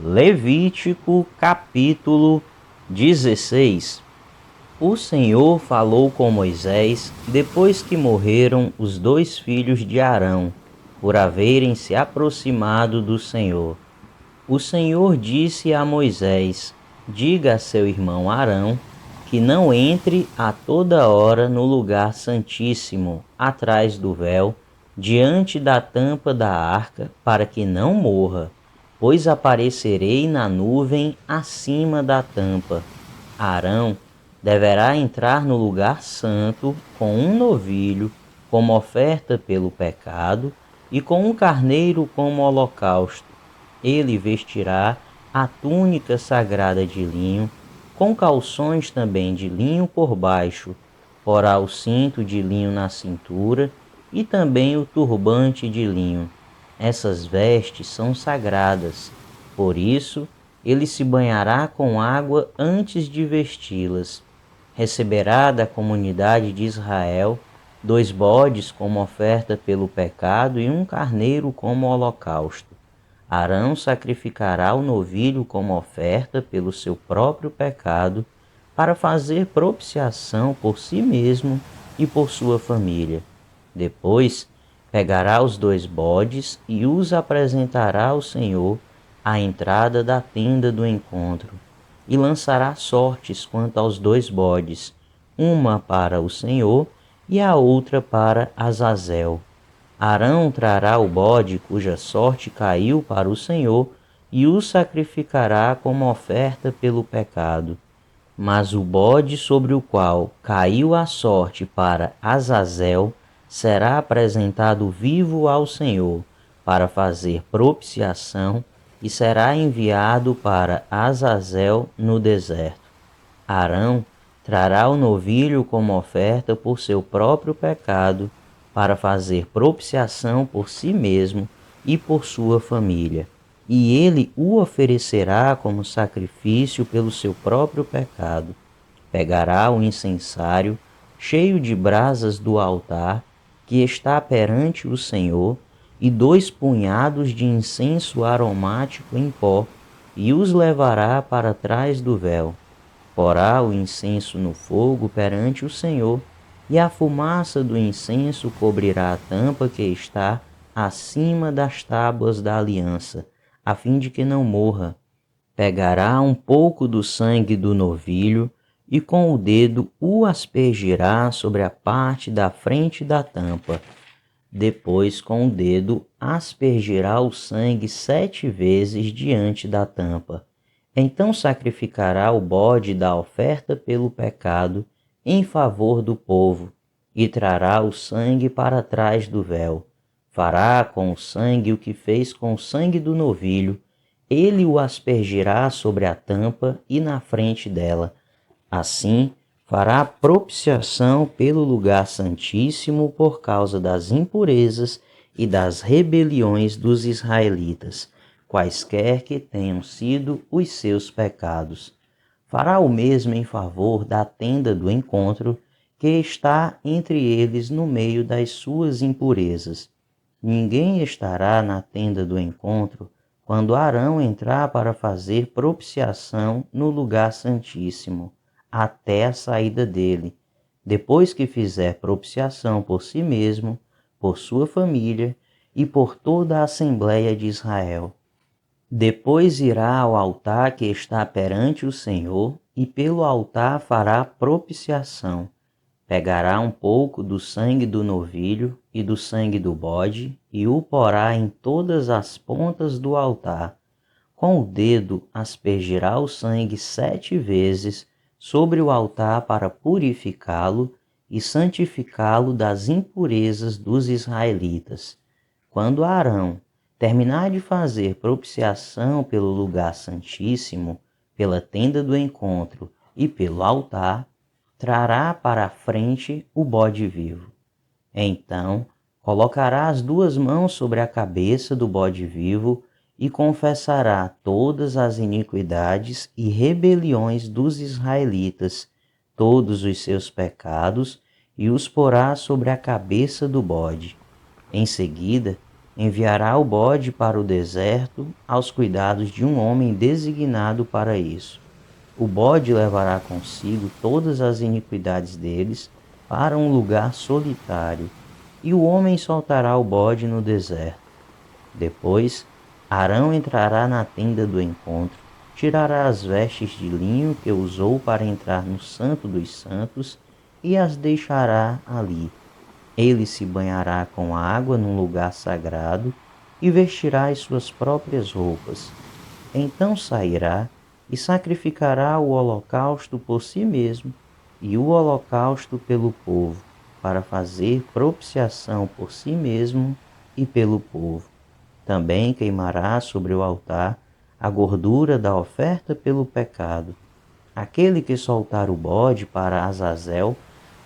Levítico capítulo 16. O Senhor falou com Moisés depois que morreram os dois filhos de Arão, por haverem se aproximado do Senhor. O Senhor disse a Moisés: diga a seu irmão Arão que não entre a toda hora no lugar santíssimo, atrás do véu, diante da tampa da arca, para que não morra, pois aparecerei na nuvem acima da tampa. Arão deverá entrar no lugar santo com um novilho como oferta pelo pecado e com um carneiro como holocausto. Ele vestirá a túnica sagrada de linho, com calções também de linho por baixo, porá o cinto de linho na cintura e também o turbante de linho. Essas vestes são sagradas, por isso ele se banhará com água antes de vesti-las. Receberá da comunidade de Israel 2 bodes como oferta pelo pecado e um carneiro como holocausto. Arão sacrificará o novilho como oferta pelo seu próprio pecado, para fazer propiciação por si mesmo e por sua família. Depois, pegará os 2 bodes e os apresentará ao Senhor à entrada da tenda do encontro, e lançará sortes quanto aos 2 bodes, uma para o Senhor e a outra para Azazel. Arão trará o bode cuja sorte caiu para o Senhor e o sacrificará como oferta pelo pecado. Mas o bode sobre o qual caiu a sorte para Azazel será apresentado vivo ao Senhor para fazer propiciação e será enviado para Azazel no deserto. Arão trará o novilho como oferta por seu próprio pecado, para fazer propiciação por si mesmo e por sua família, e ele o oferecerá como sacrifício pelo seu próprio pecado. Pegará o incensário cheio de brasas do altar que está perante o Senhor, e 2 punhados de incenso aromático em pó, e os levará para trás do véu. Porá o incenso no fogo perante o Senhor, e a fumaça do incenso cobrirá a tampa que está acima das tábuas da aliança, a fim de que não morra. Pegará um pouco do sangue do novilho e com o dedo o aspergirá sobre a parte da frente da tampa. Depois, com o dedo, aspergirá o sangue 7 vezes diante da tampa. Então sacrificará o bode da oferta pelo pecado em favor do povo, e trará o sangue para trás do véu. Fará com o sangue o que fez com o sangue do novilho, ele o aspergirá sobre a tampa e na frente dela. Assim, fará propiciação pelo lugar santíssimo por causa das impurezas e das rebeliões dos israelitas, quaisquer que tenham sido os seus pecados. Fará o mesmo em favor da tenda do encontro, que está entre eles no meio das suas impurezas. Ninguém estará na tenda do encontro quando Arão entrar para fazer propiciação no lugar santíssimo, até a saída dele, depois que fizer propiciação por si mesmo, por sua família e por toda a Assembleia de Israel. Depois irá ao altar que está perante o Senhor, e pelo altar fará propiciação. Pegará um pouco do sangue do novilho e do sangue do bode, e o porá em todas as pontas do altar. Com o dedo aspergirá o sangue 7 vezes sobre o altar para purificá-lo e santificá-lo das impurezas dos israelitas. Quando Arão terminar de fazer propiciação pelo lugar santíssimo, pela tenda do encontro e pelo altar, trará para a frente o bode vivo. Então, colocará as 2 mãos sobre a cabeça do bode vivo e confessará todas as iniquidades e rebeliões dos israelitas, todos os seus pecados, e os porá sobre a cabeça do bode. Em seguida, enviará o bode para o deserto aos cuidados de um homem designado para isso. O bode levará consigo todas as iniquidades deles para um lugar solitário, e o homem soltará o bode no deserto. Depois, Arão entrará na tenda do encontro, tirará as vestes de linho que usou para entrar no Santo dos Santos e as deixará ali. Ele se banhará com água num lugar sagrado e vestirá as suas próprias roupas. Então sairá e sacrificará o holocausto por si mesmo e o holocausto pelo povo, para fazer propiciação por si mesmo e pelo povo. Também queimará sobre o altar a gordura da oferta pelo pecado. Aquele que soltar o bode para Azazel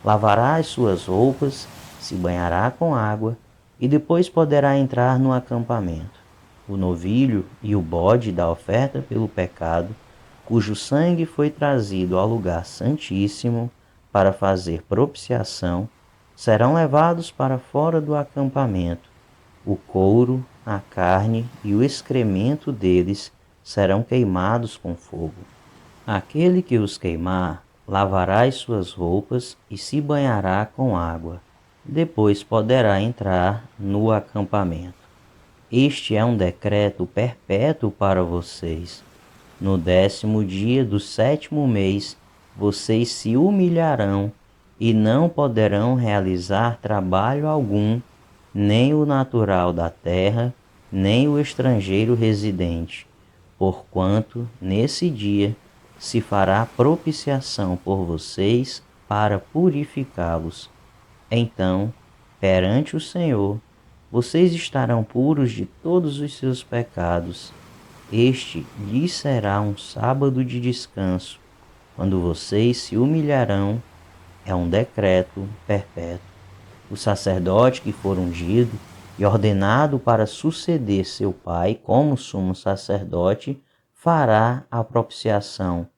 lavará as suas roupas, se banhará com água e depois poderá entrar no acampamento. O novilho e o bode da oferta pelo pecado, cujo sangue foi trazido ao lugar santíssimo para fazer propiciação, serão levados para fora do acampamento. O couro, a carne e o excremento deles serão queimados com fogo. Aquele que os queimar, lavará as suas roupas e se banhará com água. Depois poderá entrar no acampamento. Este é um decreto perpétuo para vocês. No 10º dia do 7º mês, vocês se humilharão e não poderão realizar trabalho algum, nem o natural da terra, nem o estrangeiro residente, porquanto, nesse dia, se fará propiciação por vocês para purificá-los. Então, perante o Senhor, vocês estarão puros de todos os seus pecados. Este lhes será um sábado de descanso, quando vocês se humilharão. É um decreto perpétuo. O sacerdote que for ungido e ordenado para suceder seu pai como sumo sacerdote fará a propiciação,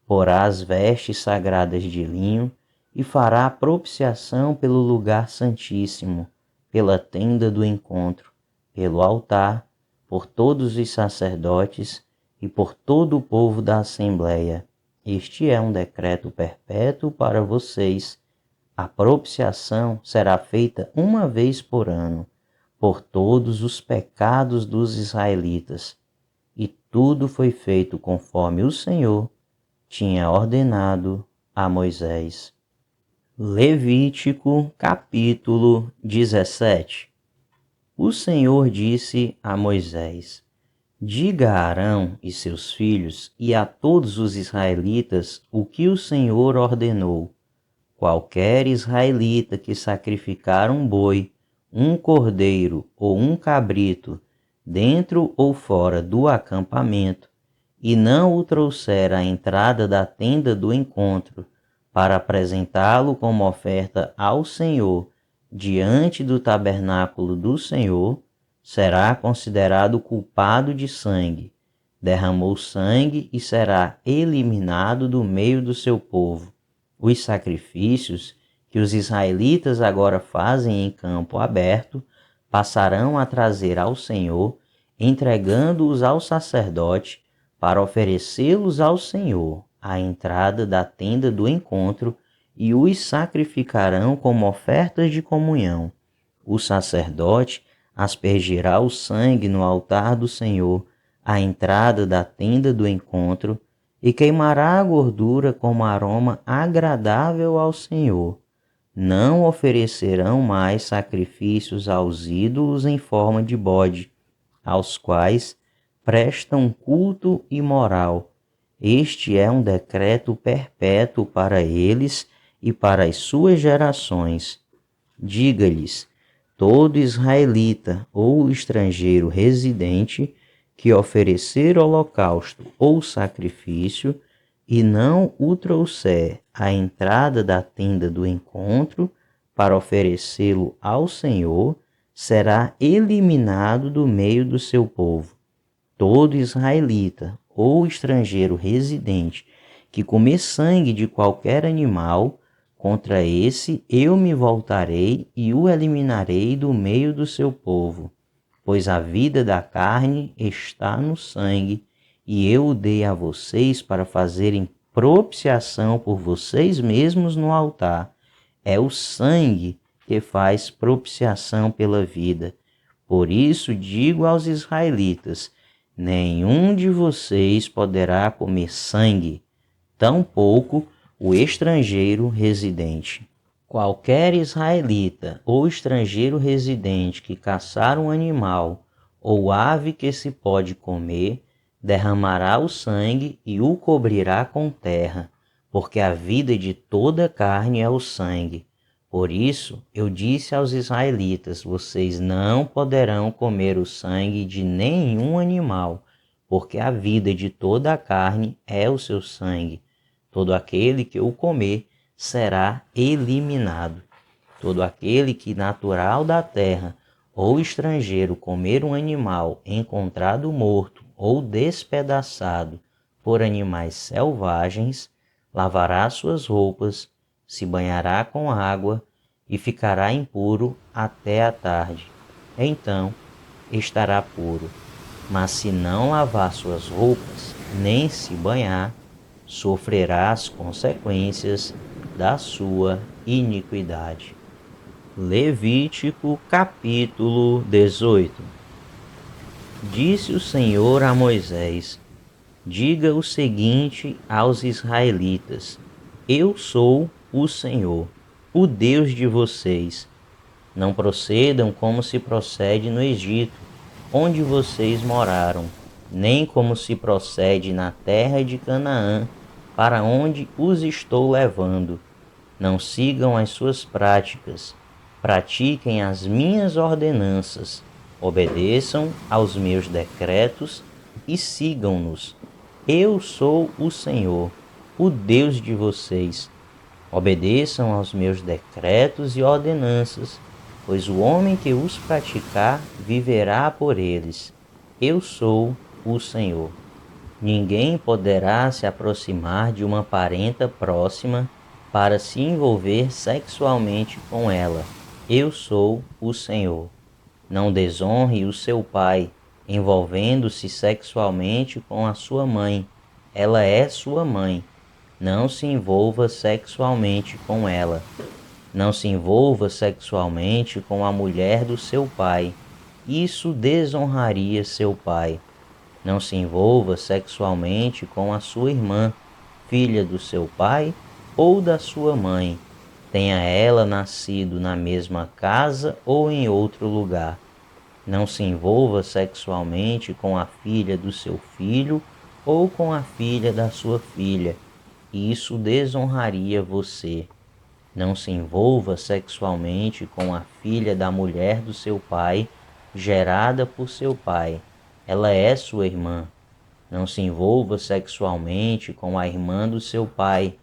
porá as vestes sagradas de linho e fará a propiciação pelo lugar santíssimo, pela tenda do encontro, pelo altar, por todos os sacerdotes e por todo o povo da Assembleia. Este é um decreto perpétuo para vocês. A propiciação será feita uma vez por ano, por todos os pecados dos israelitas. E tudo foi feito conforme o Senhor tinha ordenado a Moisés. Levítico capítulo 17. O Senhor disse a Moisés: Diga a Arão e seus filhos e a todos os israelitas o que o Senhor ordenou. Qualquer israelita que sacrificar um boi, um cordeiro ou um cabrito, dentro ou fora do acampamento, e não o trouxer à entrada da tenda do encontro, para apresentá-lo como oferta ao Senhor, diante do tabernáculo do Senhor, será considerado culpado de sangue. Derramou sangue e será eliminado do meio do seu povo. Os sacrifícios que os israelitas agora fazem em campo aberto passarão a trazer ao Senhor, entregando-os ao sacerdote para oferecê-los ao Senhor à entrada da tenda do encontro, e os sacrificarão como ofertas de comunhão. O sacerdote aspergirá o sangue no altar do Senhor, à entrada da tenda do encontro, e queimará a gordura como aroma agradável ao Senhor. Não oferecerão mais sacrifícios aos ídolos em forma de bode, aos quais prestam culto imoral. Este é um decreto perpétuo para eles e para as suas gerações. Diga-lhes: todo israelita ou estrangeiro residente que oferecer holocausto ou sacrifício e não o trouxer à entrada da tenda do encontro para oferecê-lo ao Senhor, será eliminado do meio do seu povo. Todo israelita ou estrangeiro residente que comer sangue de qualquer animal, contra esse eu me voltarei e o eliminarei do meio do seu povo. pois a vida da carne está no sangue, e eu o dei a vocês para fazerem propiciação por vocês mesmos no altar. É o sangue que faz propiciação pela vida. Por isso digo aos israelitas: nenhum de vocês poderá comer sangue, tampouco o estrangeiro residente. Qualquer israelita ou estrangeiro residente que caçar um animal ou ave que se pode comer, derramará o sangue e o cobrirá com terra, porque a vida de toda carne é o sangue. Por isso eu disse aos israelitas: vocês não poderão comer o sangue de nenhum animal, porque a vida de toda a carne é o seu sangue. Todo aquele que o comer será eliminado. Todo aquele que natural da terra ou estrangeiro comer um animal encontrado morto ou despedaçado por animais selvagens, lavará suas roupas, se banhará com água e ficará impuro até a tarde. Então estará puro. Mas se não lavar suas roupas, nem se banhar, sofrerá as consequências da sua iniquidade. Levítico capítulo 18. Disse o Senhor a Moisés: diga o seguinte aos israelitas: eu sou o Senhor, o Deus de vocês. Não procedam como se procede no Egito, onde vocês moraram, nem como se procede na terra de Canaã, para onde os estou levando. Não sigam as suas práticas, pratiquem as minhas ordenanças, obedeçam aos meus decretos e sigam-nos. Eu sou o Senhor, o Deus de vocês. Obedeçam aos meus decretos e ordenanças, pois o homem que os praticar viverá por eles. Eu sou o Senhor. Ninguém poderá se aproximar de uma parenta próxima para se envolver sexualmente com ela. Eu sou o Senhor. Não desonre o seu pai, envolvendo-se sexualmente com a sua mãe. Ela é sua mãe. Não se envolva sexualmente com ela. Não se envolva sexualmente com a mulher do seu pai. Isso desonraria seu pai. Não se envolva sexualmente com a sua irmã, filha do seu pai ou da sua mãe, tenha ela nascido na mesma casa ou em outro lugar. Não se envolva sexualmente com a filha do seu filho ou com a filha da sua filha. Isso desonraria você. Não se envolva sexualmente com a filha da mulher do seu pai, gerada por seu pai. Ela é sua irmã. Não se envolva sexualmente com a irmã do seu pai.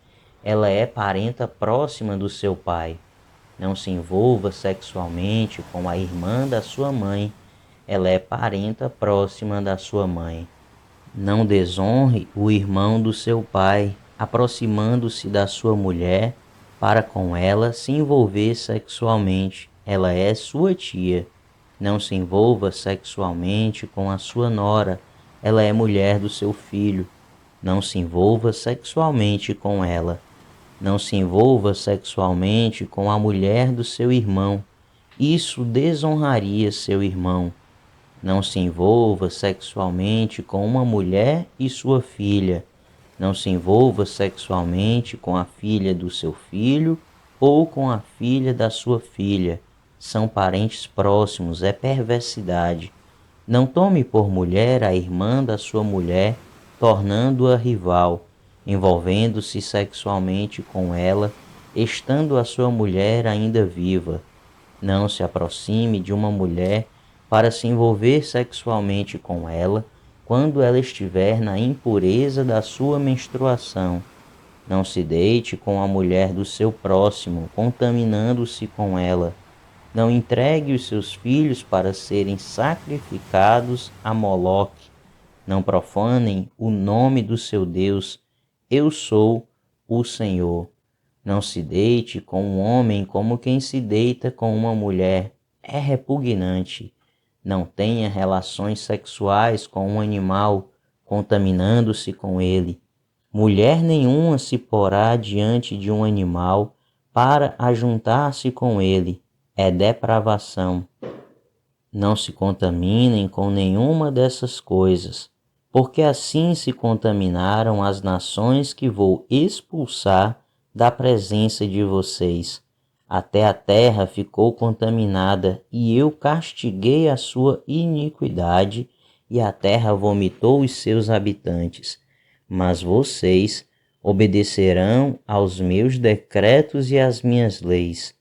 Ela é parenta próxima do seu pai. Não se envolva sexualmente com a irmã da sua mãe. Ela é parenta próxima da sua mãe. Não desonre o irmão do seu pai, aproximando-se da sua mulher, para com ela se envolver sexualmente. Ela é sua tia. Não se envolva sexualmente com a sua nora, ela é mulher do seu filho. Não se envolva sexualmente com ela. Não se envolva sexualmente com a mulher do seu irmão. Isso desonraria seu irmão. Não se envolva sexualmente com uma mulher e sua filha. Não se envolva sexualmente com a filha do seu filho ou com a filha da sua filha. São parentes próximos, é perversidade. Não tome por mulher a irmã da sua mulher, tornando-a rival, envolvendo-se sexualmente com ela, estando a sua mulher ainda viva. Não se aproxime de uma mulher para se envolver sexualmente com ela, quando ela estiver na impureza da sua menstruação. Não se deite com a mulher do seu próximo, contaminando-se com ela. Não entregue os seus filhos para serem sacrificados a Moloque. Não profanem o nome do seu Deus. Eu sou o Senhor. Não se deite com um homem como quem se deita com uma mulher. É repugnante. Não tenha relações sexuais com um animal, contaminando-se com ele. Mulher nenhuma se porá diante de um animal para ajuntar-se com ele. É depravação. Não se contaminem com nenhuma dessas coisas, porque assim se contaminaram as nações que vou expulsar da presença de vocês. Até a terra ficou contaminada, e eu castiguei a sua iniquidade, e a terra vomitou os seus habitantes. Mas vocês obedecerão aos meus decretos e às minhas leis.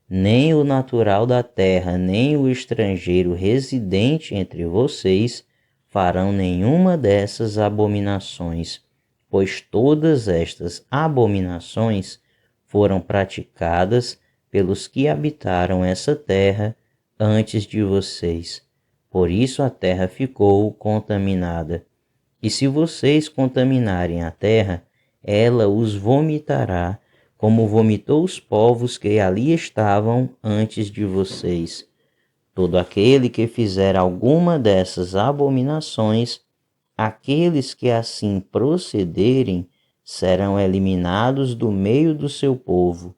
Nem o natural da terra, nem o estrangeiro residente entre vocês farão nenhuma dessas abominações, pois todas estas abominações foram praticadas pelos que habitaram essa terra antes de vocês. Por isso a terra ficou contaminada. E se vocês contaminarem a terra, ela os vomitará, como vomitou os povos que ali estavam antes de vocês. Todo aquele que fizer alguma dessas abominações, aqueles que assim procederem, serão eliminados do meio do seu povo.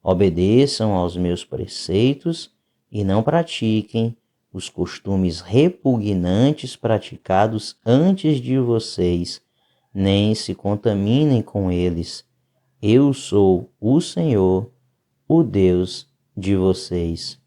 Obedeçam aos meus preceitos e não pratiquem os costumes repugnantes praticados antes de vocês, nem se contaminem com eles. Eu sou o Senhor, o Deus de vocês.